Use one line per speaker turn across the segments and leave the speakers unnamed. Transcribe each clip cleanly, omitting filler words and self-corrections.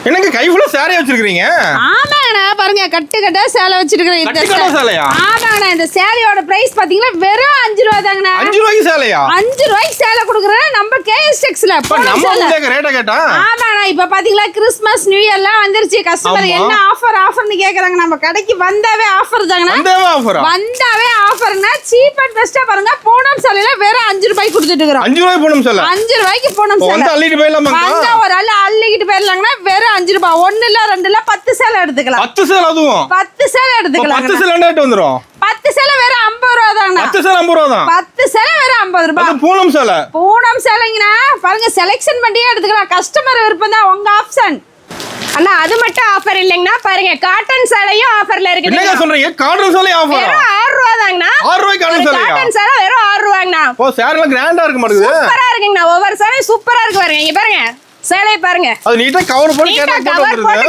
என்னங்க கை ஃபுல்லா சாரி வச்சிருக்கீங்க?
ஆமாங்கண்ணா, பாருங்க கட்டு கட்டா சேலை வச்சிருக்கேன்.
கட்டு சேலையா?
ஆமாங்கண்ணா, இந்த சேலையோட பிரைஸ் பாத்தீங்கன்னா வெறும் 5 ரூபா தாங்கண்ணா.
5 ரூபாய்க்கு சேலையா?
5 ரூபாய்க்கு சேலை கொடுக்குறேன் நம்ம KS Textile.
நம்ம ஊர்ல ரேட்ட கேட்டா?
ஆமாண்ணா, இப்ப பாத்தீங்களா கிறிஸ்மஸ் நியூ இயர்லாம் வந்துருச்சு. கஸ்டமர் என்ன ஆஃபர்னு கேக்குறாங்க. நம்ம கடைக்கு வந்தாவே ஆஃபர் தாங்கண்ணா. வந்தாவே ஆஃபர்னா சீப் அண்ட் பெஸ்டா பாருங்க. பூனம் சேலையில வெறும் 5 ரூபாய்க்கு கொடுத்துட்டு இருக்கோம்.
5 ரூபாய்க்கு பூனம் சேலை? 5
ரூபாய்க்கு பூனம் சேலை.
வந்து அள்ளிட்டு போயிடலாமா?
வந்தா ஒரு ஆளு அள்ளிக்கிட்டு போயிடலாங்கண்ணா. வெறும் 5 ரூபாய். 1 இல்ல 2 இல்ல 10 சேலை எடுத்துக்கலாம்.
10 சேலை அதுவும்? 10
சேலை எடுத்துக்கலாம்.
10 சேலை ரேட் வந்துரும்.
10 சேலை வெறும் 50 ரூபா தாங்கண்ணா.
10 சேலை 50 ரூபா தான்.
10 சேலை வெறும் 50 ரூபாய்.
அது பூனம் சேலை.
பூனம் சேலைங்கண்ணா. பாருங்க செலக்ஷன் பண்ணியே எடுத்துக்கலாம். கஸ்டமர் விருப்பம் தான், உங்க ஆப்ஷன்.
அண்ணா அது மட்டும் ஆஃபர் இல்லைங்கண்ணா, பாருங்க காட்டன் சேலையும் ஆஃபர்ல இருக்கு.
என்னங்க சொல்றீங்க? காட்டன் சேலை ஆஃபர்
வெறும் 6 ரூபா தாங்கண்ணா.
6 ரூபாய்க்கு காட்டன் சேலை?
காட்டன் சேலை வெறும் 6 ரூபாங்கண்ணா.
ஓ, சேலைல கிராண்டா இருக்கு மாட்டேங்குது.
சூப்பரா இருக்குங்கண்ணா. ஒவ்வொரு சேலையும் சூப்பரா இருக்கு பாருங்க. இங்க பாருங்க சேலை பாருங்க.
அது நீட்டா கவர் போட்டு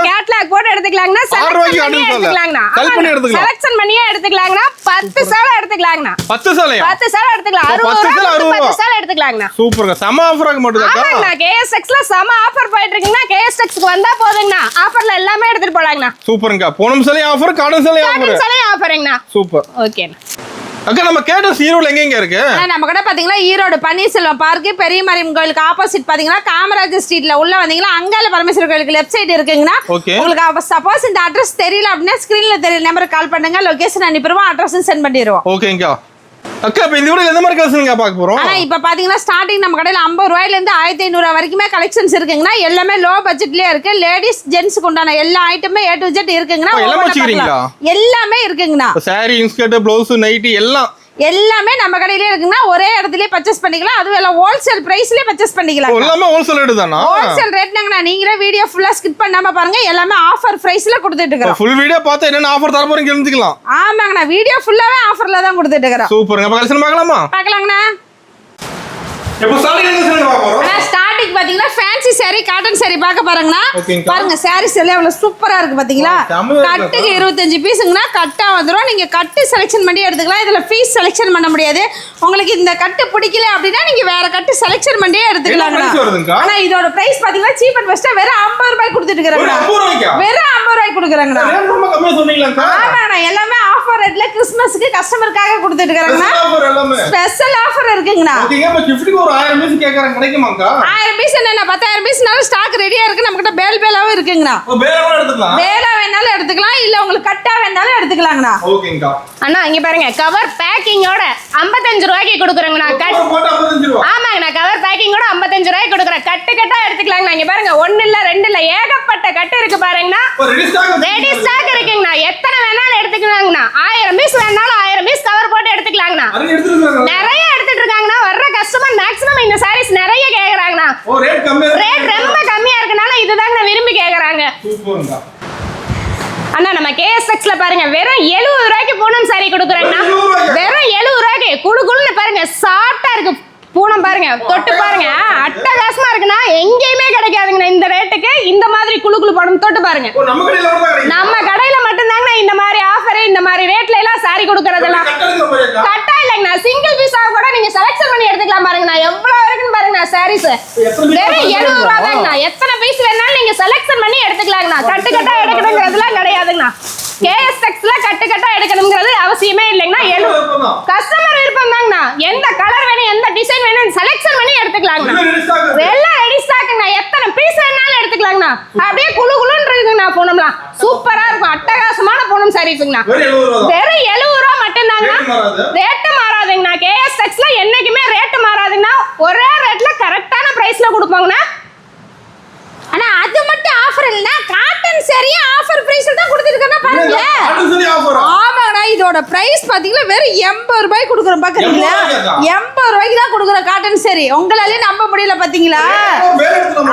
கேட்லாக் போட்டு எடுத்துக்கலாங்கண்ணா.
6 ரூபாய்க்கு காட்டன் சேலை
எடுத்துக்கலாங்கண்ணா.
செல் பண்ணி எடுத்துக்கலாம்.
செலக்ஷன் பண்ணியே எடுத்துக்கலாங்கண்ணா. 10 சேலை எடுத்துக்கலாங்கண்ணா.
10 சேலையா?
10 சேலை எடுத்துக்கலாம். 10 சேலை எடுத்துக்கலாங்கண்ணா.
சூப்பர்ங்க. செம ஆஃபருக்கு மட்டும் தான்.
ஆமாங்கண்ணா, KS Textile செம ஆஃபர் போயிட்டு இருக்குங்கண்ணா. KS Textile வந்தா போதுங்கண்ணா. ஆஃபர்ல எல்லாமே எடுத்துட்டு போலாங்கண்ணா.
சூப்பர்ங்க. பூனம் சேலை ஆஃபர், காட்டன் சேலை ஆஃபர்.
காட்டன் சேலை ஆஃபர்ங்கண்ணா.
சூப்பர்.
ஓகேண்ணா.
அக்கா நம்ம கேட்ட ஈரோடுல எங்க இருக்கு?
நம்ம கடை பாத்தீங்கன்னா ஈரோடு பன்னீர்செல்வம் பார்க் பெரிய மாரியம்மன் கோயிலுக்கு ஆப்போசிட் பாத்தீங்கன்னா காமராஜர் ஸ்ட்ரீட்ல உள்ள வந்தீங்கன்னா அங்கால பரமேஸ்வரர் கோயிலுக்கு லெஃப்ட் சைடு இருக்குங்கண்ணா. உங்களுக்கு சப்போஸ் இந்த அட்ரஸ் தெரியல அப்படின்னா ஸ்கிரீன்ல தெரியல நம்பருக்கு கால் பண்ணுங்க. லொகேஷன் அனுப்பிடுவோம், அட்ரஸும் சென்ட் பண்ணிடுவோம்.
ஓகேங்கா. அக்கா இப்ப இந்த வீடியோல எந்த மாதிரி கலெக்ஷன்ங்க பார்க்க போறோம்?
இப்ப பாத்தீங்கன்னா ஸ்டார்டிங் நம்ம கடையில 50 ரூபாயில இருந்து 1500 வரைக்குமே கலெக்ஷன்ஸ் இருக்குங்கண்ணா. எல்லாமே லோ பட்ஜெட்லயே இருக்கு. லேடிஸ் ஜென்ட்ஸ்க்கு உண்டான எல்லா ஐட்டமே A to Z இருக்குங்கண்ணா. எல்லாமே இருக்குங்கண்ணா.
சாரி, இன்ஸ்கர்ட், ப்ளவுஸ், நைட்டி
எல்லாமே நம்ம கடையிலே இருக்குன்னா ஒரே இடத்துலயே பர்ச்சேஸ் பண்ணிக்கலாம். அதுவும் எல்லாம் ஹோல்சேல் பிரைஸ்லயே பர்ச்சேஸ் பண்ணிக்கலாம்.
எல்லாமே ஹோல்சேல் ரேட் தானா?
ஹோல்சேல் ரேட்ங்கண்ணா. நீங்களே வீடியோ ஃபுல்லா ஸ்கிப் பண்ணாம பாருங்க. எல்லாமே ஆஃபர் பிரைஸ்ல கொடுத்துட்டு இருக்கோம்.
ஃபுல் வீடியோ பார்த்தா என்னென்ன ஆஃபர் தர போறீங்க தெரிஞ்சுக்கலாம்.
ஆமாங்கண்ணா, வீடியோ ஃபுல்லாவே ஆஃபர்ல தான் கொடுத்துட்டு இருக்கோம்.
சூப்பர்ங்க. அப்ப கலெக்ஷன் பார்க்கலாமா?
பார்க்கலாங்கண்ணா.
இப்போ ஸ்டார்டிங் என்ன சொல்லுங்க பாப்போம்.
ஸ்டார்டிங் பாத்தீங்கன்னா ஃபேன்சி saree, காட்டன் saree பார்க்க பாருங்கண்ணா. பாருங்க sarees எல்லாம் எவ்வளவு சூப்பரா இருக்கு பாத்தீங்களா? கட்டுக்கு 25 பீஸ்ங்கண்ணா. கட்டா வந்துரும். நீங்க கட்டு செலக்ஷன் பண்ணி எடுத்துக்கலாம். இதுல பீஸ் செலக்ஷன் பண்ண முடியாது. உங்களுக்கு இந்த கட்டு பிடிக்கல அப்படின்னா நீங்க வேற கட்டு செலக்ஷன் பண்ணி எடுத்துக்கலாம்ங்கண்ணா. ஆனா இதோட பிரைஸ் பாத்தீங்கன்னா சீப் அண்ட் பெஸ்டா வெறும் 50 ரூபாய் கொடுத்துட்டு இருக்கறேங்கண்ணா. வெறும் 50 ரூபாய் கொடுக்கறேங்கண்ணா.
ரொம்ப கம்மியா சொன்னீங்களாங்க?
ஆமாண்ணா, எல்லாமே ஆஃபர் ரேட்ல கிறிஸ்மஸ்க்கு கஸ்டமருக்காக கொடுத்துட்டு இருக்கறேங்கண்ணா. ஸ்பெஷல் ஆஃபர் இருக்குங்கண்ணா.
ஓகேங்க. இப்ப கிஃப்ட்க்கு ஒரு 1000 பீஸ் கேக்குறாங்க, கிடைக்குமாங்கா?
1000 பீஸ் என்ன 10000 பீஸ்னால ஸ்டாக் ரெடியா இருக்கு. நம்ம கிட்ட பேலாவும் இருக்குங்கண்ணா.
பேலாவும் எடுத்துக்கலாம்.
பேலா வேணாலும் எடுத்துக்கலாம், இல்ல உங்களுக்கு கட்டா வேணாலும் எடுத்துக்கலாங்கண்ணா.
ஓகேங்கா.
அண்ணா இங்க பாருங்க கவர் பேக்கிங்கோட 55 ரூபாய்க்கு கொடுக்குறேங்கண்ணா.
போட்டு 55 ரூபாய்.
ஆமாங்கண்ணா, கவர் பேக்கிங்கோட 55 ரூபாய்க்கு கொடுக்குறேன். கட்டு கட்டா எடுத்துக்கலாங்கண்ணா. இங்க பாருங்க 1 இல்ல 2 இல்ல ஏகப்பட்ட கட்டு இருக்கு பாருங்கண்ணா. ரெடி ஸ்டாக் இருக்குங்கண்ணா. எத்தனை வேணாலும் எடுத்துக்கலாங்கண்ணா. 1000 பீஸ் வேணாலும் 1000 பீஸ் கவர் போட்டு எடுத்துக்கலாங்கண்ணா. நிறைய எடுத்துட்டு இருக்காங்கண்ணா. வர்ற கஸ்டமர் மேக்ஸிமம் இந்த சாரீஸ் நிறைய கேக்குறாங்கண்ணா. ரேட் ரொம்ப கம்மியா இருக்கனால இதுதாங்க விரும்பி கேக்குறாங்க. அண்ணா நம்ம KS Textile பாருங்க வெறும் 70 ரூபாய்க்கு பூனம் சாரி கொடுக்குறேங்கண்ணா. வெறும் 70 ரூபாய்க்கு குளுகுளுன்னு பாருங்க. சாஃப்டா இருக்கு பூனம் பாருங்க. தொட்டு பாருங்க, அட்டகாசமா இருக்குண்ணா. எங்கேயுமே கிடைக்காதுங்கண்ணா இந்த ரேட்டுக்கு. இந்த மாதிரி குளுகுளு பூனம் தொட்டு பாருங்க. நம்ம கடையில மட்டும்தாங்கண்ணா இந்த மாதிரி ஆஃபர், இந்த மாதிரி ரேட்ல எல்லாம் சாரி கொடுக்கறதெல்லாம். கட்டா இல்லைங்கண்ணா, சிங்கிள் பீஸா கூட நீங்க செலக்ஷன் பண்ணி எடுத்துக்கலாம் பாருங்கண்ணா. எவ்வளவு இருக்குன்னு பாருங்கண்ணா சாரீஸ். வெறும் 70 ரூபா தாங்கண்ணா. எத்தனை பீஸ் வேணாலும் நீங்க செலக்ஷன் பண்ணி எடுத்துக்கலாங்கண்ணா. கட்டு கட்டா எடுக்கணுங்கிறதுலாம் கிடையாதுங்கண்ணா. KS Textile கட்டு கட்டா எடுக்கணுங்கிறது அவசியமே இல்லைங்கண்ணா. கஸ்டமர் விருப்பம் தாங்கண்ணா. எந்த கலர் வேணும், எந்த டிசைன் வேணும் செலக்ஷன் பண்ணி எடுத்துக்கலாங்கண்ணா. எல்லாம் ரெடி ஸ்டாக்குங்கண்ணா. எத்தனை பீஸ் வேணாலும் எடுத்துக்கலாங்கண்ணா. அப்படியே குளுகுளுன்னு இருக்குங்கண்ணா. பூனம்லாம் சூப்பரா இருக்கும். அட்டகாசமான பூனம் சாரீஸ்ங்கண்ணா. வெறும் 70 ரூபா மட்டும்தாங்கண்ணா. ரேட்டு மாறாதுங்கண்ணா. KS Textile என்னைக்குமே ரேட்டு மாறாதுங்கண்ணா. ஒரே ரேட்ல கரெக்டான பிரைஸ்ல கொடுப்பாங்கண்ணா.
ஆனா அது மட்டும் ஆஃபர் இல்லனா காட்டன் saree ஆஃபர் பிரைஸ்ல தான் கொடுத்துட்டு இருக்கேன்னா பாருங்க.
Cotton saree offer.
ஆமாடா, இதோட பிரைஸ் பாத்தீங்கன்னா வெறும் 80 ரூபாய் கொடுக்குறோம் பாக்குறீங்களா? 80 ரூபாய்க்கு தான் கொடுக்குற காட்டன் saree. உங்களால நம்ப முடியல பாத்தீங்களா?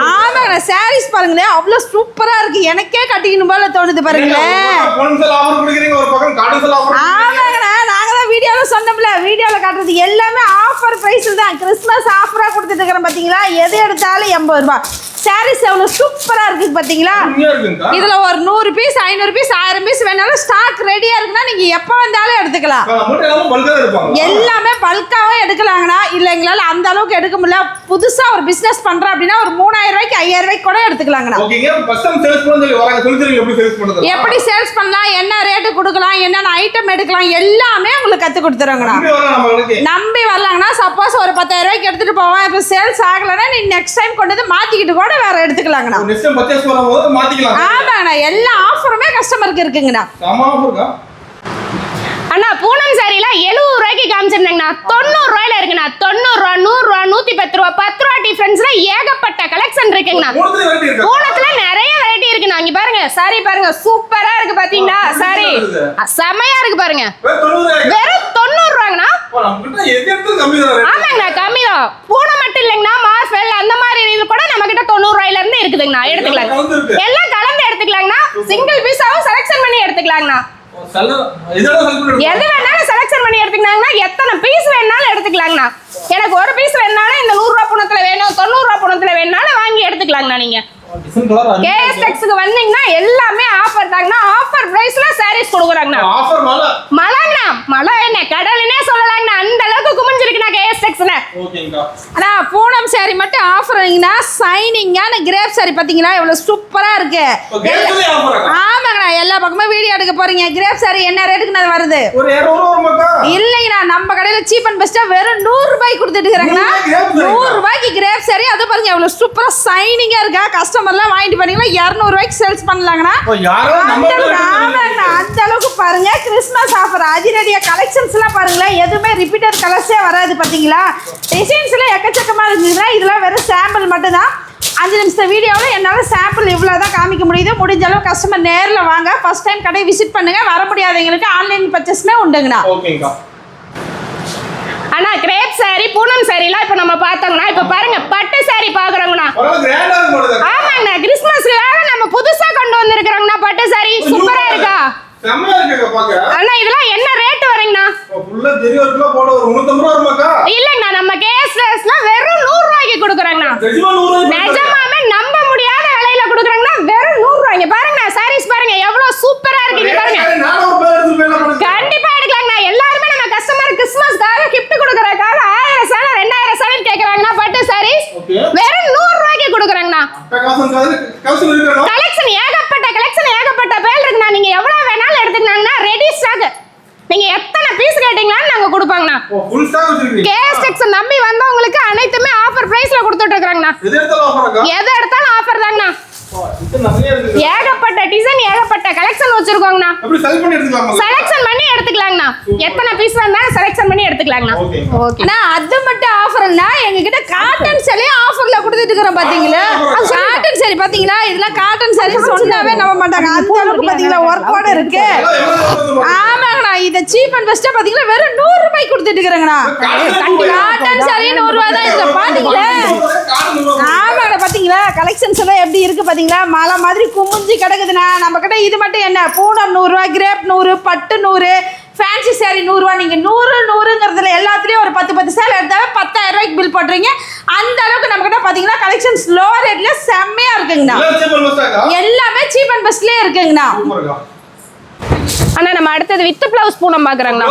ஆமாடா, sarees பாருங்களே அவ்வளவு சூப்பரா இருக்கு. எனக்கே கட்டிக்கணும் போல தோணுது பாருங்களே.
பூனம் ஆஃபர் கொடுக்குறீங்க, ஒரு பக்கம் காட்டன் ஆஃபர்.
ஆமாங்கடா, நாங்க தான் வீடியோல சொன்னோம்ல, வீடியோல காட்டுறது எல்லாமே ஆஃபர் பிரைஸ்ல தான். கிறிஸ்மஸ் ஆஃபரா கொடுத்துட்டு இருக்கறேன் பாத்தீங்களா? எது எடுத்தாலும் 80 ரூபாய். சாரீஸ் எவ்வளவு சூப்பரா இருக்கு பாத்தீங்களா? இதுல ஒரு 100 பீஸ் 500 பீஸ் 1000 பீஸ் வேணாலும் ஸ்டாக் ரெடியா இருக்குன்னா நீங்க எப்ப வந்தாலும் எடுத்துக்கலாம். எல்லாமே பல்காவே எடுக்கலாங்கண்ணா. இல்ல எங்களால அந்த அளவுக்கு எடுக்க முடியல, புதுசா ஒரு பிசினஸ் பண்றோம் அப்படின்னா ஒரு 3000 ரூபாய்க்கு 5000 ரூபாய்க்கு கூட எடுத்துக்கலாங்கண்ணா.
ஓகேங்க. ஃபர்ஸ்ட் டைம் சேல்ஸ் பண்ண சொல்லி வராங்க. சொல்லி தரீங்க எப்படி சேல்ஸ் பண்றது?
எப்படி சேல்ஸ் பண்ணலாம், என்ன ரேட் கொடுக்கலாம், என்னென்ன ஐட்டம் எடுக்கலாம் எல்லாமே உங்களுக்கு கத்து கொடுத்துறோங்கண்ணா. நம்பி வரலாங்கண்ணா. சப்போஸ் ஒரு 10000 ரூபாய்க்கு எடுத்துட்டு போவோம், இப்போ சேல்ஸ் ஆகலைன்னா நீ நெக்ஸ்ட் டைம் கொண்டு வந்து மாத்திக்கிட்டு கூட வேற எடுத்துக்கலாங்கண்ணா.
நெக்ஸ்ட் டைம் பர்ச்சேஸ் பண்ணும்போது மாத்திக்கலாம்.
ஆமாங்கண்ணா. எல்லா ஆஃபருமே கஸ்டமருக்கு இருக்குங்கண்ணா.
ஆமா ஆஃபர்க்கா?
அண்ணா பூனம் சாரில 70 ரூபாய்க்கு காமிச்சிருந்தேங்கண்ணா. 90 ரூபாயில இருக்குண்ணா. 90 ரூபா, 100 ரூபா, 110 ரூபா, 10 ரூபா டிஃபரன்ஸ்ல ஏகப்பட்ட கலெக்ஷன் இருக்குங்கண்ணா. பூனத்துல நிறைய வெரைட்டி இருக்குண்ணா. இங்க பாருங்க சாரி பாருங்க, சூப்பரா இருக்கு பாத்தீங்களா? சாரி செமையா இருக்கு பாருங்க. வெறும் 90 ரூபாங்கண்ணா. ஆமாங்கண்ணா, கம்மி தான். பூனம் மட்டும் இல்லைங்கண்ணா, மார்ஃபெல் அந்த மாதிரி இது கூட நம்ம கிட்ட 90 ரூபாயில இருந்து இருக்குதுங்கண்ணா. எடுத்துக்கலாம், எல்லாம் கலந்து எடுத்துக்கலாங்கண்ணா. சிங்கிள் பீஸாவும் செலக்ஷன் பண்ணி எடுத்துக்கலாங்கண்ணா. எது வேணாலும் செலக்ஷன் பண்ணி எடுத்துக்கினாங்கன்னா எத்தனை பீஸ் வேணாலும் எடுத்துக்கலாங்கண்ணா. எனக்கு ஒரு பீஸ் வேணாலும் இந்த 100 ரூபா புணத்துல வேணும், 90 ரூபா புணத்துல வேணாலும் வாங்கி எடுத்துக்கலாங்கண்ணா. நீங்க கேஎஸ்எக்ஸ்க்கு வந்தீங்கன்னா எல்லாமே ஆஃபர் தாங்கண்ணா. ஆஃபர் பிரைஸ்ல சாரீஸ் கொடுக்குறாங்கண்ணா. மழைங்கண்ணா, மழை என்ன கடல்னே சொல்லலாங்கண்ணா. அந்த அளவுக்கு குமிஞ்சிருக்குண்ணா கேஎஸ்எக்ஸ்ல.
அண்ணா பூனம் சாரி மட்டும் ஆஃபர்ங்கண்ணா. சைனிங்கான கிரேப் சாரி பாத்தீங்களா எவ்வளவு சூப்பரா இருக்கு. ஆமாங்கண்ணா. எல்லா பக்கமும் வீடியோ எடுக்க போறீங்க. கிரேப் சாரி என்ன ரேட்டுக்கு வருது? இல்லைங்கண்ணா, நம்ம கடையில சீப் அண்ட் பெஸ்டா வெறும் 100 ரூபாய்க்கு கொடுத்துட்டு இருக்காங்கண்ணா. 100 ரூபாய்க்கு கிரேப் சாரி. அது பாருங்க எவ்வளவு சூப்பரா சைனிங்கா இருக்கா. கஸ்டமர்லாம் வாங்கிட்டு பண்ணீங்கன்னா 200 ரூபாய்க்கு சேல்ஸ் பண்ணலாங்கண்ணா. அந்த அளவுக்கு பாருங்க கிறிஸ்மஸ் ஆஃபர் அதிரடியா கலெக்ஷன்ஸ் எல்லாம் பாருங்களேன். எதுவுமே ரிப்பீட்டட் கலர்ஸே வராது பாத்தீங்களா. டிசைன்ஸ்ல எக்கச்சக்கமா இருக்குதுன்னா இதெல்லாம் வெறும் சாம்பிள் மட்டும் தான். 5 நிமிஷம் வீடியோவில் என்னால் சாம்பிள் இவ்வளோ தான் காமிக்க முடியுது. முடிஞ்ச அளவு கஸ்டமர் நேரில் வாங்க. ஃபர்ஸ்ட் டைம் கடை விசிட் பண்ணுங்க. வர முடியாதவங்களுக்கு ஆன்லைன் பர்ச்சேஸ்மே உண்டுங்கண்ணா.
ஆனா கிரேப் சாரி, பூனம் சாரிலாம் இப்போ நம்ம பார்த்தோம்னா இப்போ பாருங்க பட்டு சாரி பாக்குறோங்கண்ணா. ஆமாங்கண்ணா, கிறிஸ்மஸ்க்காக நம்ம புதுசா கொண்டு வந்திருக்கிறோங்கண்ணா. பட்டு சாரி சூப்பரா இருக்கா? அண்ணா இதெல்லாம் என்ன ரேட் வரீங்கண்ணா? இல்லங்கண்ணா, நம்ம கேஎஸ்எஸ்ல வெறும் 100 ரூபாய்க்கு கொடுக்குறாங்கண்ணா. நிஜமாவே நம்ப முடியாத விலையில கொடுக்குறாங்கண்ணா. வெறும் 100 ரூபாய்க்கு பாருங்கண்ணா. சாரீஸ் பாருங்க எவ்வளவு சூப்பரா இருக்கு பாருங்க. கண்டிப்பா எடுக்கலாங்கண்ணா. எல்லாருமே நம்ம கஸ்டமர் கிறிஸ்மஸ்க்காக கிஃப்ட் கொடுக்கறதுக்காக 1000 சேலை 2000 சேலை கேக்குறாங்கண்ணா. பட்டு சாரீஸ் வெறும் 100 ரூபாய்க்கு கொடுக்குறாங்கண்ணா. கலெக்ஷன் ஏகப்பட்ட கலெக்ஷன் ஏகப்பட்ட பேர் இருக்குண்ணா. நீங்க எவ்வளவு வேணாலும் எடுத்துக்கலாங்கண்ணா. Ready stock. நீங்க எத்தனை பீஸ் கேட்டீங்களான்னு நாங்க கொடுப்பாங்கண்ணா. கேஎஸ்எக்ஸ் நம்பி வந்தவங்களுக்கு அனைத்துமே ஆஃபர் பிரைஸ்ல கொடுத்துட்டு இருக்காங்கண்ணா. எது எடுத்தாலும் ஆஃபர் தாங்கண்ணா. ஏகப்பட்ட டிசைன் ஏகப்பட்ட கலெக்ஷன் வச்சிருக்கோங்கண்ணா. செலக்ஷன் பண்ணி எடுத்துக்கலாங்கண்ணா. எத்தனை பீஸ் வேணாலும் செலக்ஷன் பண்ணி எடுத்துக்கலாங்கண்ணா.
ஓகேண்ணா. அது மட்டும் ஆஃபர்னா எங்க கிட்ட காட்டன் சாரி ஆஃபர்ல கொடுத்துட்டு இருக்கிறோம் பாத்தீங்களா. காட்டன் சாரி பாத்தீங்களா, இதெல்லாம் காட்டன் சாரி சொன்னாவே நம்ப மாட்டாங்க. அந்த அளவுக்கு பாத்தீங்களா ஒர்க்கோட இருக்கு. ஆமாங்கண்ணா. இத சீப் அண்ட் பெஸ்டா பாத்தீங்களா வெறும் 100 ரூபாய்க்கு கொடுத்துட்டு இருக்கிறாங்கண்ணா. காட்டன் சாரி 100 ரூபாய் தான் இதுல பாத்தீங்களா. ஆமாங்கண்ணா. பாத்தீங்களா கலெக்ஷன்ஸ் எல்லாம் எப்படி இருக்கு பாத்தீங்களா. மலை மாதிரி குமிஞ்சு கிடக்குதுண்ணா. நம்ம கிட்ட இது மட்டும் என்ன பூனம் 100 ரூபாய், கிரேப் 100, பட்டு 100, ஃபேன்சி சாரி 100 ரூபாய். நீங்க 100ங்கிறதுல எல்லாத்துலயும் ஒரு 10 சேலை எடுத்தாவே 10,000 ரூபாய்க்கு பில் பண்றீங்க. அந்த அளவுக்கு நம்ம கிட்ட பாத்தீங்கன்னா கலெக்ஷன்ஸ் லோ ரேட்ல செம்மையா இருக்குங்கண்ணா. எல்லாமே சீப் அண்ட் பெஸ்ட்லயே இருக்குங்கண்ணா.
அண்ணா நம்ம அடுத்தது வித் பிளவுஸ் பூனம் பாக்குறாங்கண்ணா.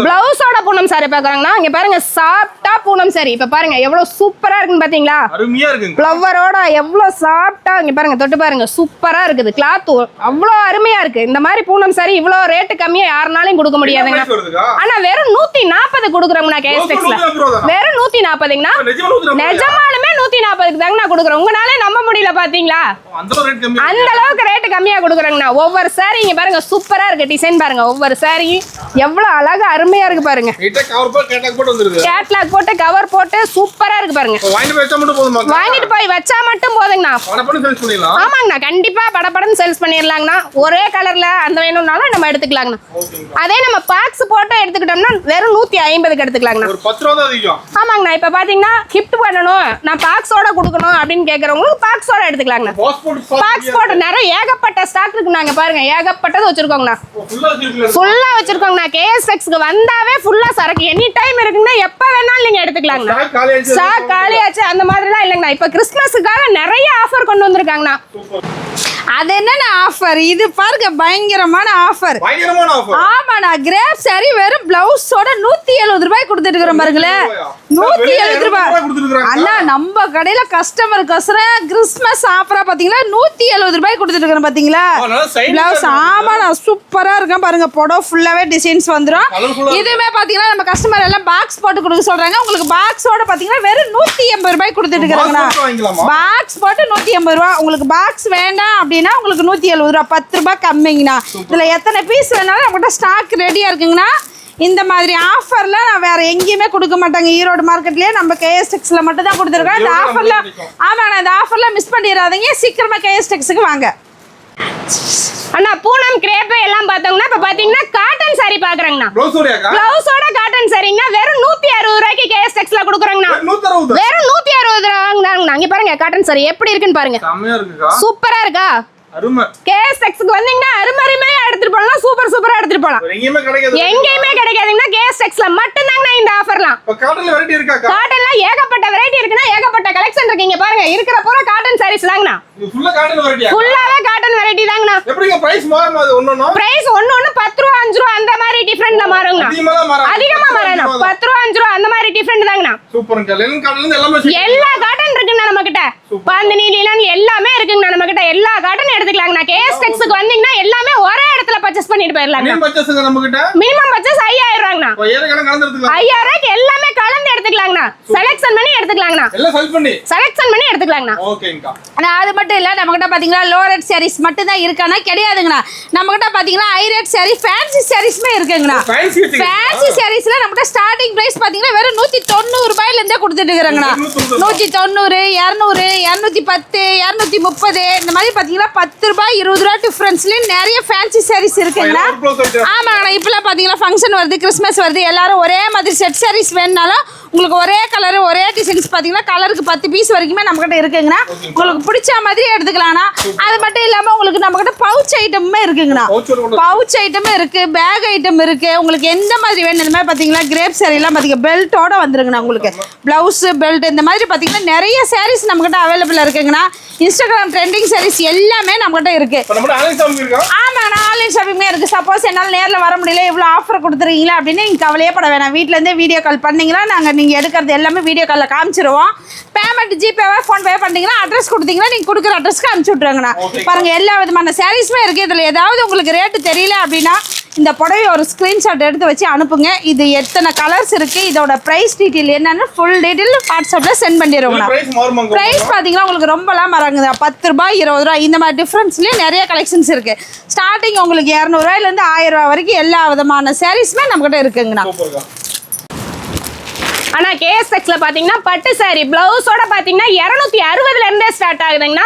பிளவுஸோட பூனம் சாரி பாக்குறாங்கண்ணா. இங்க பாருங்க சாஃப்டா பூனம் சாரி. இப்ப பாருங்க எவ்வளவு சூப்பரா இருக்குன்னு பாத்தீங்களா.
அருமையா இருக்குங்க.
ஃப்ளவரோட எவ்வளவு சாஃப்டா இங்க பாருங்க தொட்டு பாருங்க சூப்பரா இருக்குது. கிளாத் அவ்வளவு அருமையா இருக்கு. இந்த மாதிரி பூனம் சாரி இவ்வளவு ரேட்டு கம்மியா யாருனாலும் கொடுக்க முடியாதுங்க. ஆனா வெறும் 140 கொடுக்குறோம்னா கேஎஸ்எக்ஸ்ல. வெறும் 140ங்கண்ணா. நிஜமாலுமே 140க்கு தாங்கண்ணா கொடுக்குறோம். உங்களாலே நம்ப முடியல பாத்தீங்களா. அந்த அளவுக்கு ரேட்டு கம்மியா கொடுக்குறாங்கண்ணா. ஒவ்வொரு சாரி இங்க பாருங்க சூப்பரா இருக்கு. டிசைன் பாருங்க ஒவ்வொரு சாரி எவ்வளவு அழகா அருமையா இருக்கு பாருங்க. கேட்லாக் போட்டு கவர் போட்டு சூப்பரா இருக்கு பாருங்க. வாங்கிட்டு போய் வச்சா மட்டும் போதுங்கண்ணா. ஆமாங்கண்ணா. கண்டிப்பா படபடன்னு சேல்ஸ் பண்ணிடலாங்கண்ணா. ஒரே கலர்ல அந்த வேணும்னாலும் நம்ம எடுத்துக்கலாங்கண்ணா. அதே நம்ம பாக்ஸ் போட்டு எடுத்துக்கிட்டோம்னா வெறும் 150க்கு எடுத்துக்கலாங்கண்ணா. ஆமாங்கண்ணா. இப்ப பாத்தீங்கன்னா கிஃப்ட் பண்ணணும், நான் பாக்ஸோட பாக்ஸோட கொடுக்கணும் அப்படின்னு கேக்குறவங்களுக்கு பாக்ஸோட எடுத்துக்கலாங்கண்ணா. பாக்ஸ் நிறைய ஏகப்பட்ட ஸ்டாக் இருக்குனாங்க பாருங்க, ஏகப்பட்டது வச்சிருக்கோங்கண்ணா, ஃபுல்லா வச்சிருக்கோங்கண்ணா. KSX வந்தாவே ஃபுல்லா சரக்கு எனி டைம் இருக்குங்கன்னா எப்ப வேணாலும் நீங்க எடுத்துக்கலாங்கண்ணா. ஸ்டாக் காலியாச்சு அந்த மாதிரிலாம் இல்லைங்கண்ணா. இப்ப கிறிஸ்துமஸுக்காக நிறைய ஆஃபர் கொண்டு வந்திருக்காங்கண்ணா.
அது என்னென்ன ஆஃபர் இது பாருங்க, பயங்கரமான ஆஃபர். ஆமாண்ணா, கிரேப் சாரி வெறும் பிளவுஸோட 170 ரூபாய் கொடுத்துட்டு இருக்கிறோம் பாருங்களேன். 170 ரூபாய் அண்ணா, நம்ம கடையில கஸ்டமருக்கோசரம் கிறிஸ்மஸ் ஆஃபரா பாத்தீங்களா 170 ரூபாய் கொடுத்துட்டு இருக்கிறோம் பாத்தீங்களா பிளவுஸ். ஆமாண்ணா, சூப்பரா இருக்கும் பாருங்க, புடவை ஃபுல்லாவே டிசைன்ஸ் வந்துடும். இதுவுமே பாத்தீங்கன்னா நம்ம கஸ்டமர் எல்லாம் பாக்ஸ் போட்டு கொடுக்க சொல்றாங்க. உங்களுக்கு பாக்ஸோட பாத்தீங்கன்னா வெறும் 180 ரூபாய் கொடுத்துட்டு இருக்கிறாங்கண்ணா. பாக்ஸ் போட்டு 180 ரூபாய். உங்களுக்கு பாக்ஸ் வேண்டாம் அப்படின்னா உங்களுக்கு 170 ரூபாய், 10 ரூபாய் கம்மிங்கண்ணா. இதுல எத்தனை பீஸ் வேணாலும் நம்மகிட்ட ஸ்டாக் ரெடியா இருக்குங்கண்ணா. இந்த மாதிரி ஆஃபர்ல நான் வேற எங்கேயுமே கொடுக்க மாட்டாங்க. ஈரோடு மார்க்கெட்லயே நம்ம KSXல மட்டும் தான் கொடுத்துருக்கோம். இந்த ஆஃபர்ல ஆமாண்ணா, இந்த ஆஃபர்ல மிஸ் பண்ணிடாதீங்க, சீக்கிரமா KSXக்கு வாங்க.
அண்ணா பூனம் கிரேப் எல்லாம் பார்த்தோம்னா இப்ப பாத்தீங்கன்னா காட்டன் சாரி பாக்குறாங்கண்ணா. பிளவுஸோட காட்டன் சாரிங்கன்னா வெறும் 160 ரூபாய்க்கு KSXல கொடுக்குறாங்கண்ணா. வெறும் 160 ரூபாய்ங்கண்ணா. இங்க பாருங்க காட்டன் சாரி எப்படி இருக்குன்னு பாருங்க, சூப்பரா இருக்கா? KSXக்கு வந்தீங்கன்னா அருமையா எடுத்துட்டு போலாம், சூப்பரா எடுத்துட்டு போலாம். எங்கேயுமே கிடைக்காதுங்கன்னா KSXல மட்டும் தாங்க இந்த ஆஃபர்லாம். காட்டன்ல ஏகப்பட்ட வெரைட்டி இருக்குன்னா, ஏகப்பட்ட கலெக்ஷன் இருக்கு. இங்க பாருங்க, இருக்கிற பூரா காட்டன் சாரீஸ் தாங்கண்ணா. ஃபுல்லாவே காட்டன் வெரைட்டி தாங்கண்ணா. பிரைஸ் ஒண்ணு 10 ரூபா 5 ரூபா அந்த மாதிரி டிஃபரெண்ட்ல மாறுங்க. அதிகமா மாறணும், 10 ரூபா 5 ரூபா அந்த மாதிரி டிஃபரெண்ட் தாங்கண்ணா. எல்லா காட்டன் இருக்குண்ணா நம்ம கிட்ட. பாந்தினி லீலன் எல்லாமே இருக்குங்கண்ணா நம்ம கிட்ட. எல்லா காட்டன் எடுத்துக்கலாங்கண்ணா. KSXக்கு வந்தீங்கன்னா எல்லாமே ஒரே இடத்துல பர்ச்சேஸ் பண்ணிட்டு போயிடலாம். Minimum purchase 5000 ரூபாங்கண்ணா. 5000 ரூபாய்க்கு எல்லாமே கலந்து எடுத்துக்கலாங்கண்ணா. செலக்ஷன் பண்ணி எடுத்துக்கலாங்கண்ணா. செலக்ஷன் பண்ணி எடுத்துக்கலாங்கண்ணா.
அது மட்டும் இல்ல, நம்ம கிட்ட பாத்தீங்கன்னா லோ ரேட் சாரீஸ் மட்டும் தான் இருக்கானா கிடையாதுங்கண்ணா. நம்ம கிட்ட பாத்தீங்கன்னா ஹை ரேட் சாரி, ஃபேன்சி சாரீஸ்மே இருக்குங்கண்ணா. ஃபேன்சி சாரீஸ்ல நம்ம கிட்ட ஸ்டார்டிங் பிரைஸ் பாத்தீங்கன்னா வெறும் 190 ரூபாயில இருந்தே கொடுத்துட்டு இருக்காங்கண்ணா. 190, 200, 210, 230 இந்த மாதிரி பாத்தீங்கன்னா 10 ரூபாய் 20 ரூபாய் டிஃபரன்ஸ்ல நிறைய ஃபேன்சி சாரீஸ் இருக்குங்கண்ணா. ஆமாங்கண்ணா, இப்பெல்லாம் பாத்தீங்கன்னா ஃபங்க்ஷன் வருது, கிறிஸ்மஸ் வருது, எல்லாரும் ஒரே மாதிரி செட் சாரீஸ் வேணுனாலும் உங்களுக்கு ஒரே கலர் ஒரே டிசைன்ஸ் பாத்தீங்கன்னா கலருக்கு 10 பீஸ் வரைக்குமே நம்ம கிட்ட இருக்குங்கண்ணா. உங்களுக்கு பிடிச்ச மாதிரி எடுத்துக்கலாம்ண்ணா. அது மட்டும் இல்லாம உங்களுக்கு நம்ம கிட்ட பவுச் ஐட்டமுமே இருக்குங்கண்ணா. பவுச் ஐட்டம் இருக்கு, பேக் ஐட்டம் இருக்கு. உங்களுக்கு எந்த மாதிரி வேணும் இந்த மாதிரி பாத்தீங்கன்னா கிரேப் சாரி எல்லாம் பாத்தீங்கன்னா பெல்ட்டோட வந்துருங்கண்ணா. உங்களுக்கு பிளவுஸ் பெல்ட் இந்த மாதிரி பாத்தீங்கன்னா நிறைய சாரீஸ் நம்ம கிட்ட அவைலபிளா இருக்குங்கண்ணா. இன்ஸ்டாகிராம் ட்ரெண்டிங் சாரீஸ் எல்லாமே நம்ம கிட்ட இருக்கு. ஆமாண்ணா, ஆன்லைன் ஷாப்பிங்கே இருக்கு. சப்போஸ் என்னால் நேரில் வர முடியல, இவ்வளோ ஆஃபர் கொடுத்துருக்கீங்களா அப்படின்னு நீங்கள் கவலையே பட வேணாம். வீட்டில் இருந்தே வீடியோ கால் பண்ணீங்கன்னா நாங்கள் நீங்கள் எடுக்கிறது எல்லாமே வீடியோ காலில் காமிச்சிருவோம். பேமெண்ட் ஜிபேவா ஃபோன்பே பண்ணீங்கன்னா அட்ரஸ் கொடுத்தீங்கன்னா நீங்கள் கொடுக்குற அட்ரஸ்க்கு அனுப்பிச்சு விட்ருங்கண்ணா. பாருங்க, எல்லா விதமான சாரீஸுமே இருக்குது. இதில் ஏதாவது உங்களுக்கு ரேட்டு தெரியல அப்படின்னா இந்த புடவை ஒரு ஸ்க்ரீன்ஷாட் எடுத்து வச்சு அனுப்புங்க. இது எத்தனை கலர்ஸ் இருக்குது, இதோட ப்ரைஸ் டீட்டெயில் என்னன்னு ஃபுல் டீட்டெயில் வாட்ஸ்அப்பில் சென்ட் பண்ணிடுவோம்ண்ணா. ப்ரைஸ் பார்த்தீங்கன்னா உங்களுக்கு ரொம்பலாம் மறங்குது. 10 ரூபாய் 20 ரூபாய் இந்த மாதிரி டிஃப்ரென்ஸ்லேயே நிறைய கலெக்ஷன்ஸ் இருக்குது. ஸ்டார்டிங் உங்களுக்கு 200 ரூபாயிலேருந்து 1000 ரூபாய் வரைக்கும் எல்லா விதமான சாரீஸுமே நம்மகிட்ட இருக்குங்கண்ணா.
ஆனா KSXல பாத்தீங்கன்னா பட்டு சாரி பிளவுஸோட பாத்தீங்கன்னா 260ல இருந்தே ஸ்டார்ட் ஆகுதுங்கண்ணா.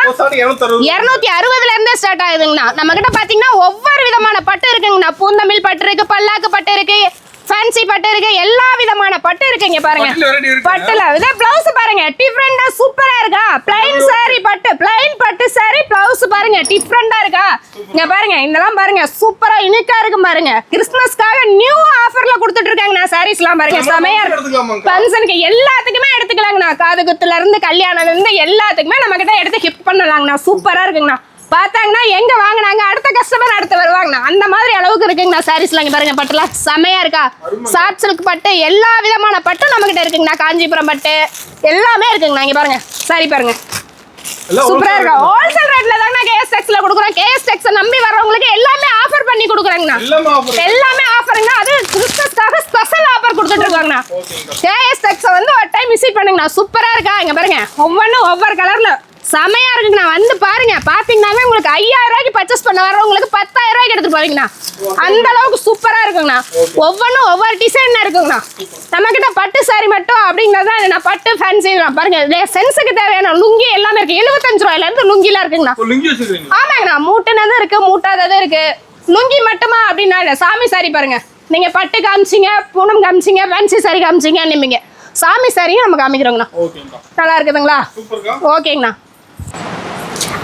260ல இருந்தே ஸ்டார்ட் ஆகுதுங்கண்ணா. நம்ம கிட்ட பாத்தீங்கன்னா ஒவ்வொரு விதமான பட்டு இருக்குங்கண்ணா. பூந்தமிழ் பட்டு இருக்கு, பல்லாக்கு பட்டு இருக்கு, ஃபேன்சி பட்டு இருக்கு, எல்லா விதமான பட்டு இருக்கு. இங்க பாருங்க, பட்டுல இத பிளவுஸ் பாருங்க, டிஃபரெண்டா சூப்பரா இருக்கா? பிளைன் சாரி பட்டு, பிளைன் பட்டு சாரி பிளவுஸ் பாருங்க, டிஃபரெண்டா இருக்கா? இங்க பாருங்க, இதெல்லாம் பாருங்க சூப்பரா யூனிக்கா இருக்கு பாருங்க. கிறிஸ்மஸ்க்காக நியூ ஆஃபர்ல கொடுத்துட்டு இருக்காங்கண்ணா. சாரீஸ்லாம் பாருங்க செமையா இருக்கு. ஃபங்க்ஷனுக்கு எல்லாத்துக்குமே எடுத்துக்கலாங்கண்ணா. காது குத்துல இருந்து கல்யாணம்ல இருந்து எல்லாத்துக்குமே நம்ம கிட்ட எடுத்து கிஃப்ட் பண்ணலாங்கண்ணா. சூப்பரா இருக்குங்கண்ணா. பார்த்தாங்கன்னா எங்க வாங்கினாங்க அடுத்த கஸ்டமர் அடுத்து வருவாங்கண்ணா. அந்த மாதிரி அளவுக்கு இருக்குங்கண்ணா சாரீஸ்லாம். இங்க பாருங்க, பட்டுலாம் செமையா இருக்கா? சாஃப்ட் சில்க் பட்டு எல்லா விதமான பட்டும் நம்ம கிட்ட இருக்குங்கண்ணா. காஞ்சிபுரம் பட்டு எல்லாமே இருக்குங்கண்ணா. இங்க பாருங்க சாரி பாருங்க, சூப்பரா இருக்கா? ஹோல்சேல் ரேட்ல தாங்க KSXல கொடுக்குறோம். KSX நம்பி வரவங்களுக்கு எல்லாமே ஆஃபர் பண்ணி கொடுக்குறாங்கண்ணா. எல்லாமே ஆஃபருங்க. அது கிறிஸ்மஸ்க்காக ஸ்பெஷல் ஆஃபர் கொடுத்துட்டு இருக்காங்கண்ணா. KSX வந்து ஒரு டைம் விசிட் பண்ணுங்கண்ணா. சூப்பரா இருக்கா? இங்க பாருங்க, ஒவ்வொன்றும் ஒவ்வொரு கலர்ல செமையா இருக்குங்கண்ணா. வந்து பாருங்க, பாத்தீங்கன்னாவே உங்களுக்கு 5000 ரூபாய்க்கு பர்ச்சேஸ் பண்ண வரவங்களுக்கு 10000 ரூபாய்க்கு எடுத்துட்டு போறீங்கண்ணா. அந்த அளவுக்கு சூப்பரா இருக்குங்கண்ணா. ஒவ்வொன்றும் ஒவ்வொரு டிசைன் இருக்குங்கண்ணா. நம்ம கிட்ட பட்டு சாரி மட்டும் அப்படிங்கறத பட்டு ஃபேன்சி பாருங்க. சென்ஸுக்கு தேவையான லுங்கி எல்லாமே இருக்கு. 75 ரூபாயில இருந்து லுங்கிலாம் இருக்குங்கண்ணா. ஆமாங்கண்ணா, மூட்டுனதும் இருக்கு, மூட்டாததும் இருக்கு. லுங்கி மட்டுமா அப்படின்னா இல்ல. சாமி சாரி பாருங்க, நீங்க பட்டு காமிச்சிங்க, பூனம் காமிச்சிங்க, ஃபேன்சி சாரி காமிச்சிங்க நிம்பிங்க. சாமி சாரியும் நம்ம காமிக்கிறோங்கண்ணா.
ஓகேங்கா.
நல்லா இருக்குதுங்களா?
சூப்பர்க்கா.
ஓகேங்கண்ணா.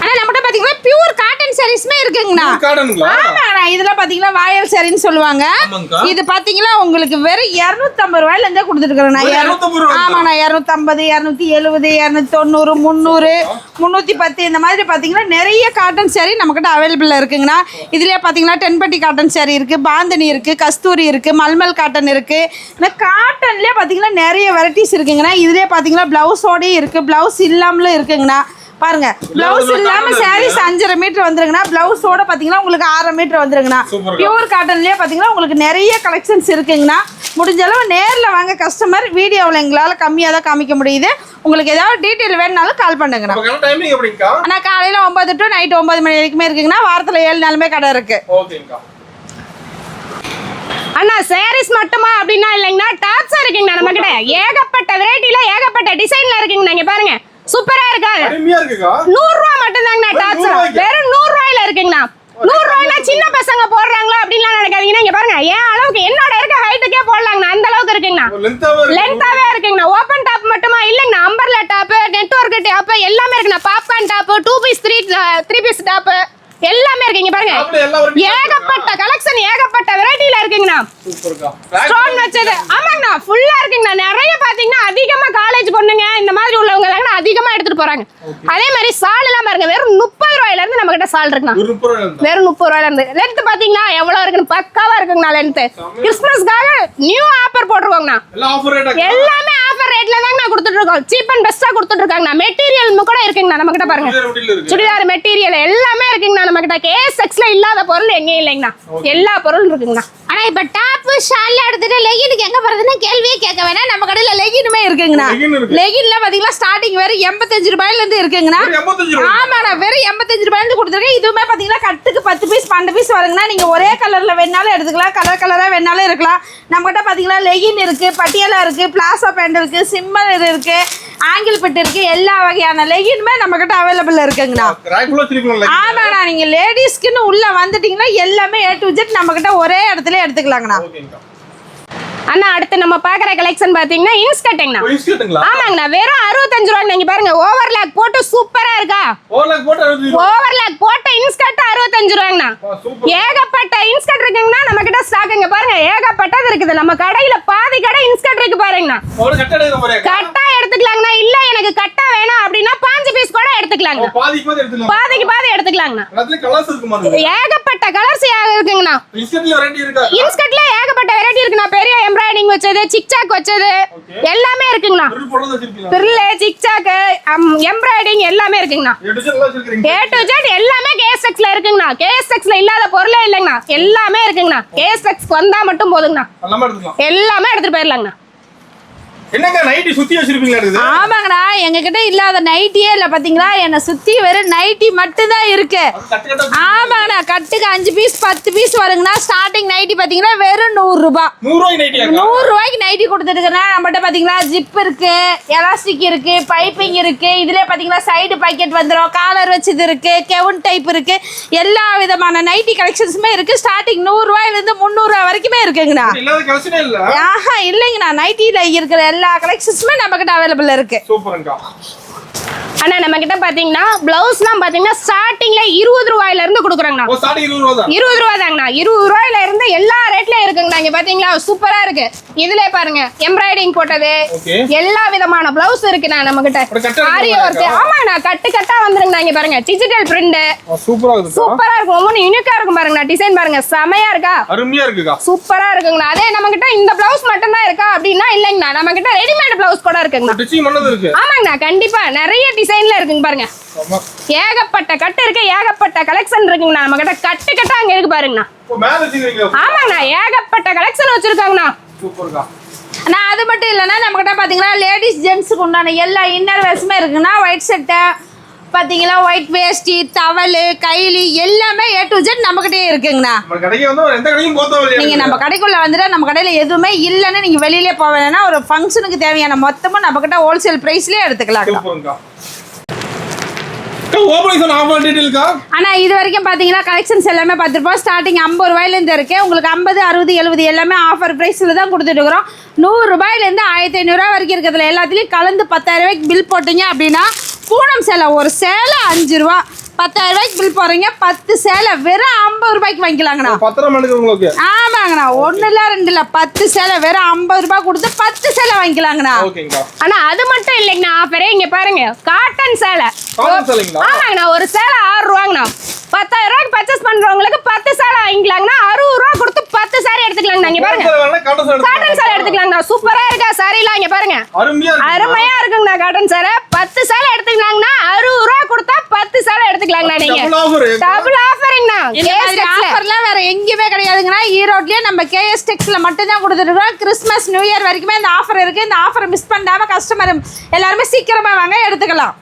ஆனா நம்மகிட்ட பாத்தீங்கன்னா பியூர் காட்டன் சாரீஸ்மே இருக்குங்கண்ணா.
காட்டனுங்களா?
ஆமாண்ணா, இதுல பாத்தீங்கன்னா வாயல் சாரின்னு சொல்லுவாங்க. இது பாத்தீங்கன்னா உங்களுக்கு வெறும் 250 ரூபாயில இருந்தே கொடுத்துருக்கேன். ஆமாண்ணா, 250, 270, 290, 300, 310 இந்த மாதிரி பாத்தீங்கன்னா நிறைய காட்டன் சாரி நம்ம கிட்ட அவைலபிளா இருக்குங்கண்ணா. இதுலயே பாத்தீங்கன்னா டென்பட்டி காட்டன் சாரி இருக்கு, பாந்தனி இருக்கு, கஸ்தூரி இருக்கு, மல்மல் காட்டன் இருக்கு. இந்த காட்டன்லயே பாத்தீங்கன்னா நிறைய வெரைட்டிஸ் இருக்குங்கண்ணா. இதுலயே பாத்தீங்கன்னா பிளவுஸோடய இருக்கு, பிளவுஸ் இல்லாமலும் இருக்குங்கண்ணா. பாருங்க, பிளவுஸ் இல்லாம சாரீஸ் 5.5 மீட்டர் வந்துருங்கண்ணா. பிளவுஸோட பாத்தீங்கன்னா உங்களுக்கு 6 மீட்டர் வந்துருங்கண்ணா. பியூர் காட்டன்லயே பாத்தீங்கன்னா உங்களுக்கு நிறைய கலெக்ஷன்ஸ் இருக்குங்கண்ணா. முடிஞ்ச அளவு நேர்ல வாங்க கஸ்டமர். வீடியோவில் எங்களால் கம்மியாக தான் காமிக்க முடியுது. உங்களுக்கு ஏதாவது டீட்டெயில் வேணுனாலும் கால் பண்ணுங்கண்ணா. ஆனா காலையில 9 to நைட் 9 மணி வரைக்குமே இருக்குங்கண்ணா. வாரத்துல 7 நாளுமே கடை இருக்கு.
அண்ணா சாரீஸ் மட்டுமா அப்படின்னா இல்லைங்கண்ணா, டாப்ஸ் இருக்குங்கண்ணா நம்ம கிட்ட. ஏகப்பட்ட வெரைட்டில ஏகப்பட்ட டிசைன்ல இருக்குங்கண்ணா. இங்க பாருங்க, சூப்பரா இருக்கா? 100 ரூபாய் மட்டும் தாங்கண்ணா டாப்ஸ். வெறும் 100 ரூபாயில இருக்குங்கண்ணா. 100 ரூபாய்னா சின்ன பசங்க போடுறாங்களா அப்படின்லாம் நினைக்காதீங்கன்னா, இங்க பாருங்க என் அளவுக்கு என்னோட இருக்க ஹைட்டுக்கே போடலாங்கண்ணா. அந்த அளவுக்கு இருக்குங்கண்ணா. லென்த்தாவே இருக்குங்கண்ணா. ஓப்பன் டாப் மட்டுமா இல்லைங்கண்ணா, அம்பர்லா டாப், நெட்வொர்க் டாப் எல்லாமே இருக்குண்ணா. Popcorn top, 2 piece 3 piece top எல்லாமே இருக்குங்க. பாருங்க, ஏகப்பட்ட கலெக்ஷன், ஏகப்பட்ட வெரைட்டில இருக்குங்கண்ணா. ஸ்டோன் வச்சது ஆமாங்கண்ணா, ஃபுல்லா இருக்குங்கண்ணா. நிறைய பாத்தீங்கன்னா அதிகமா காலேஜ் பொண்ணுங்க இந்த மாதிரி உள்ளவங்க எல்லாம் அதிகமா எடுத்துட்டு போறாங்க. அதே மாதிரி சால் எல்லாம் பாருங்க, வெறும் 30 ரூபாயில இருந்து நம்ம கிட்ட சால் இருக்குண்ணா. வெறும் 30 ரூபாயில இருந்து. லென்த் பாத்தீங்கன்னா எவ்வளவு இருக்குன்னு பக்காவா இருக்குங்கண்ணா. லென்த் கிறிஸ்மஸ்க்காக நியூ ஆஃபர் போட்டுருவாங்கண்ணா. எல்லாமே ஆஃபர் ரேட்ல தாங்கண்ணா கொடுத்துட்டு இருக்கோம். சீப் அண்ட் பெஸ்டா கொடுத்துட்டு இருக்காங்கண்ணா. மெட்டீரியல் கூட இருக்குங்கண்ணா நம்ம கிட்ட. பாருங்க, சுடிதார் மெட்டீரியல் எல்லாமே இருக்குங்கண்ணா நம்ம கிட்ட. கேஎஸ்எக்ஸ்ல இல்லாத பொருள் எங்கேயும் இல்லைங்கண்ணா. எல்லா பொருளும் இருக்குங்கண்ணா.
ஆனா இப்ப டாப் ஷால் எடுத்துட்டு லெகினுக்கு எங்க போறதுன்னு கேள்வியே கேட்க வேணாம். நம்ம கடையில லெகினுமே இருக்குங்கண்ணா. லெகின்ல பாத்தீங்கன்னா ஸ்டார்டிங் வெறும் 85 ரூபாயில இருந்து இருக்குங்கண்ணா. ஆமாண்ணா, வெறும் 85 ரூபாயில இருந்து கொடுத்துருக்கேன். இதுவுமே பாத்தீங்கன்னா கட்டுக்கு 10 பீஸ் 12 பீஸ் வருங்கண்ணா. நீங்க ஒரே கலர்ல வேணாலும் எடுத்துக்கலாம், கலர் கலரா வேணாலும் இருக்கலாம். நம்ம கிட்ட பாத்தீங்கன்னா லெகின் இருக்கு, பட்டியாலா இருக்கு, பிளாசோ பேண்ட் இருக்கு, சிம்மர் இருக்கு, ஆங்கிள் பெட் இருக்கு. எல்லா வகையான லெகினுமே நம்ம கிட்ட அவைலபிள் இருக்குங்கண்ணா. ஆமாண்ணா, நீங்க லேடிஸ்க்குன்னு உள்ள வந்துட்டீங்கன்னா எல்லாமே A to Z நம்ம கிட்ட ஒரே இடத்துல எடுத்துக்கலாங்கண்ணா.
அண்ணா அடுத்து நம்ம பாக்குற கலெக்ஷன் பாத்தீங்கன்னா இன்ஸ்கர்ட்ங்கண்ணா. ஆமாங்கண்ணா, வெறும் 65 ரூபாய். நீங்க பாருங்க, ஓவர்லாக் போட்டு சூப்பரா இருக்கா? ஓவர்லாக் போட்ட இன்ஸ்கர்ட் 65 ரூபாய்ங்கண்ணா. ஏகப்பட்ட இன்ஸ்கர்ட் இருக்குங்கண்ணா நம்ம கிட்ட. ஸ்டாக்குங்க பாருங்க, ஏகப்பட்டது இருக்குது நம்ம கடையில. பாதி கடை இன்ஸ்கர்ட் இருக்கு பாருங்கண்ணா. கட்டா எடுத்துக்கலாங்கண்ணா. இல்ல எனக்கு கட்டா வேணாம் அப்படின்னா 5 பீஸ் கூட எடுத்துக்கலாங்க. பாதிக்கு பாதி எடுத்துக்கலாங்கண்ணா. ஏகப்பட்ட கலர்ஸ் இருக்குங்கண்ணா. இன்ஸ்கர்ட்ல ஏகப்பட்ட வெரைட்டி இருக்குண்ணா. பெரிய எம்ப்ராய்டிங் வச்சது, சிக்சாக் வச்சது எல்லாமே இருக்குங்கண்ணா. பிரில்லே, சிக்சாக், எம்ப்ராய்டிங் எல்லாமே இருக்குங்கண்ணா. A to Z எல்லாமே கேஎஸ்எக்ஸ்ல இருக்குங்கண்ணா. கேஎஸ்எக்ஸ்ல இல்லாத பொருளே இல்லைங்கண்ணா. எல்லாமே இருக்குங்கண்ணா. கேஎஸ்எக்ஸ் வந்தா மட்டும் போதுங்கண்ணா. எல்லாமே எடுத்துட்டு போயிடலாங்கண்ணா.
என்னங்க நைட்டி சுத்தி வச்சிருப்பீங்களா?
ஆமாங்கண்ணா, எங்க கிட்ட இல்லாத நைட்டியே இல்ல. பாத்தீங்களா, என்ன சுத்தி வெறும் நைட்டி மட்டும் தான் இருக்கு. ஆமாங்கண்ணா, கட்டுக்கு 5 பீஸ் 10 பீஸ் வருங்கண்ணா. ஸ்டார்டிங் நைட்டி பாத்தீங்கன்னா வெறும் 100 ரூபாய். 100 ரூபாய்க்கு நைட்டி கொடுத்துருக்கேன்னா. நம்மகிட்ட பாத்தீங்கன்னா ஜிப் இருக்கு, எலாஸ்டிக் இருக்கு, பைப்பிங் இருக்கு. இதுல பாத்தீங்கன்னா சைடு பாக்கெட் வந்துடும், காலர் வச்சது இருக்கு, கெவுன் டைப் இருக்கு. எல்லா விதமான நைட்டி கலெக்ஷன்ஸுமே இருக்கு. ஸ்டார்டிங் 100 ரூபாயில இருந்து 300 ரூபாய் வரைக்குமே இருக்குங்கண்ணா. ஆஹா இல்லைங்கண்ணா, நைட்டில இருக்கிற எல்லா கலெக்ஷன்ஸுமே நம்ம கிட்ட அவைலபிள் இருக்கு.
சூப்பர்ங்கா.
அண்ணா நம்ம கிட்ட பாத்தீங்கன்னா பிளவுஸ்லாம் பாத்தீங்கன்னா ஸ்டார்டிங்ல 20 ரூபாயில இருந்து கொடுக்குறாங்கண்ணா. 20 ரூபாய் தாங்கண்ணா. 20 ரூபாயில இருந்து எல்லா ரேட்லயும் இருக்குங்கண்ணா. இங்க பாத்தீங்களா சூப்பரா இருக்கு. இதுல பாருங்க எம்ப்ராய்டிங் போட்டது எல்லா விதமான பிளவுஸ் இருக்குண்ணா நம்ம கிட்ட. ஆரி ஒர்க் ஆமாண்ணா, கட்டு கட்டா வந்துருங்கண்ணா. இங்க பாருங்க டிஜிட்டல் பிரிண்ட் சூப்பரா இருக்கும். ஒவ்வொரு யூனிக்கா இருக்கும் பாருங்கண்ணா. டிசைன் பாருங்க, செமையா இருக்கா? அருமையா இருக்குக்கா, சூப்பரா இருக்குங்கண்ணா. அதே நம்ம கிட்ட இந்த பிளவுஸ் மட்டும் தான் இருக்கா அப்படின்னா இல்லைங்கண்ணா, நம்ம கிட்ட ரெடிமேட் பிளவுஸ் கூட இருக்குங்கண்ணா. ஆமாங்கண்ணா, கண்டிப்பா நிறைய டிசைன்ல இருக்குங்க பாருங்க. ஏகப்பட்ட கட்டு இருக்கு, ஏகப்பட்ட கலெக்ஷன் இருக்குங்கண்ணா நம்ம கிட்ட. கட்டு கட்டா அங்க இருக்கு பாருங்கண்ணா. ஆமாங்கண்ணா, ஏகப்பட்ட கலெக்ஷன் வச்சிருக்காங்கண்ணா.
நான் அது மட்டும் இல்லைன்னா நம்ம கிட்ட பாத்தீங்கன்னா லேடிஸ் ஜென்ஸுக்கு உண்டான எல்லா இன்னர் வேர்ஸுமே இருக்குன்னா. ஒயிட் சட்டை பாத்தீங்களா, ஒயிட் வேஷ்டி, டவல், கைலி எல்லாமே A to Z நம்ம கிட்டே இருக்குங்கண்ணா. நீங்க நம்ம கடைக்குள்ள வந்துட்டு நம்ம கடையில எதுவுமே இல்லைன்னு நீங்க வெளியிலே போக வேணா. ஒரு ஃபங்க்ஷனுக்கு தேவையான மொத்தமும் நம்ம கிட்ட ஹோல்சேல் பிரைஸ்லயே எடுத்துக்கலாம்.
ஓபனிங் ஆஃபர் டீடைல்க்கா
ஆனா இது வரைக்கும் பாத்தீங்கன்னா கலெக்ஷன்ஸ் எல்லாமே பார்த்துருப்போம். ஸ்டார்டிங் 50 ரூபாயிலேருந்து இருக்கு. உங்களுக்கு 50, 60, 70 எல்லாமே ஆஃபர் பிரைஸ்ல தான் கொடுத்துட்டு இருக்கிறோம். 100 ரூபாயிலேருந்து 1500 ரூபாய் வரைக்கும் இருக்கிறதுல எல்லாத்துலயும் கலந்து 10,000 ரூபாய்க்கு பில் போட்டீங்க அப்படின்னா பூனம் சேலை ஒரு சேலை 5 ரூபா. 10,000 ரூபாய்க்கு பில் போறீங்க, 10 சேலை வெறும் 50 ரூபாய்க்கு வாங்கிக்கலாங்கண்ணா.
10 ரூபாய்க்கு உங்களுக்கு.
ஆமாங்கண்ணா, 1 இல்ல 2 இல்ல 10 சேலை வெறும் 50 ரூபாய் கொடுத்து 10 சேலை வாங்கிக்கலாங்கண்ணா.
ஓகேங்கா.
ஆனா அது மட்டும் இல்லைங்கண்ணா ஆஃபரே. இங்க பாருங்க காட்டன் சேலை.
காட்டன் சேலைங்களா?
ஆமாங்கண்ணா, ஒரு சேலை 6 ரூபாங்கண்ணா. 10,000 ரூபாய்க்கு பர்ச்சேஸ் பண்றவங்களுக்கு 10 சேலை வாங்கிக்கலாங்கண்ணா. 60 ரூபாய் கொடுத்து 10 சாரி எடுத்துக்கலாங்கண்ணா. இங்க பாருங்க காட்டன் சேலை எடுத்துக்கலாங்கண்ணா. சூப்பரா இருக்கா சாரிலாம். இங்க பாருங்க அருமையா இருக்குங்கண்ணா காட்டன் சேலை. 10 சேலை எடுத்துக்கலாங்கண்ணா. 60 ரூபாய் கொடுத்தா 10 சேலை எடுத்துக்கலாங்கண்ணா. நீங்க டபுள் ஆஃபரிங்ண்ணா.
ஆஃபர்லாம் வேற எங்கேயுமே கிடையாதுங்கண்ணா. ஈரோட்லயே நம்ம கேஎஸ் டெக்ஸ்ல மட்டும் தான் கொடுத்துட்டு இருக்கோம். கிறிஸ்மஸ் நியூ இயர் வரைக்குமே இந்த ஆஃபர் இருக்கு. இந்த ஆஃபரை மிஸ் பண்ணாம கஸ்டமர் எல்லாருமே சீக்கிரமா வாங்க எடுத்துக்கலாம்.